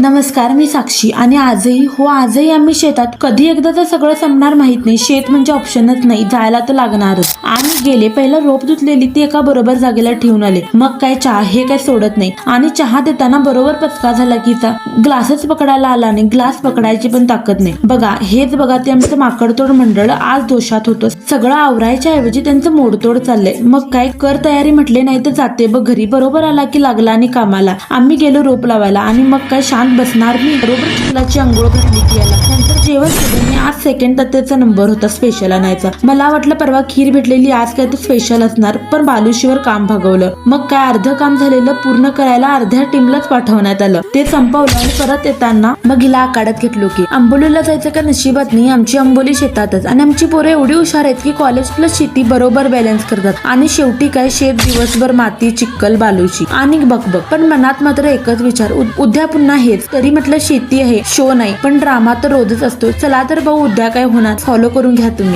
नमस्कार, मी साक्षी आणि आजही आम्ही शेतात. कधी एकदा तर सगळं संपणार माहित नाही. शेत म्हणजे ऑप्शनच नाही, जायला तर लागणारच. आणि गेले पहिलं रोप धुतलेली ती एका बरोबर जागेला ठेवून आले. मग काय चहा हे काय सोडत नाही. आणि चहा देताना बरोबर पचका झाला की ग्लासच पकडायला आला नाही, ग्लास पकडायची पण ताकद नाही. हेच बघा ते आमचं माकडतोड मंडळ आज दोषात होतं. सगळं आवरायच्या ऐवजी त्यांचं मोडतोड चाललंय. मग काय कर तयारी म्हटले नाही तर जाते बघ घरी. बरोबर आला की लागला आणि कामाला. आम्ही गेलो रोप लावायला आणि मग काय शांत बसणार मी. बरोबर चिखलाची अंघोळ घातली की याला. नंतर जेवण केलं मी. आज सेकंड त्याचा नंबर होता स्पेशल आणायचा. मला वाटलं परवा खीर भेटलेली, आज काय तर स्पेशल असणार, पण बालुशीवर काम भागवलं. मग काय अर्ध काम झालेलं पूर्ण करायला अर्ध्या टीमलाच पाठवण्यात आलं. ते संपवलं आणि परत येताना मग हिला आकाडात घेतलो की आंबोलीला जायचं का नशिबात नाही. आमची आंबोली शेतातच आणि आमची पोरं एवढी हुशार आहेत की कॉलेज प्लस शेती बरोबर बॅलन्स करतात. आणि शेवटी काय शेत दिवसभर माती चिक्कल बालुशी आणि बकबक. पण मनात मात्र एकच विचार, उद्या पुन्हा हेच. तरी म्हटलं शेती आहे, शो नाही, पण ड्रामा तर रोजच असतो. चला तर भाऊ, उद्या काय होणार फॉलो करून घ्या तुम्ही.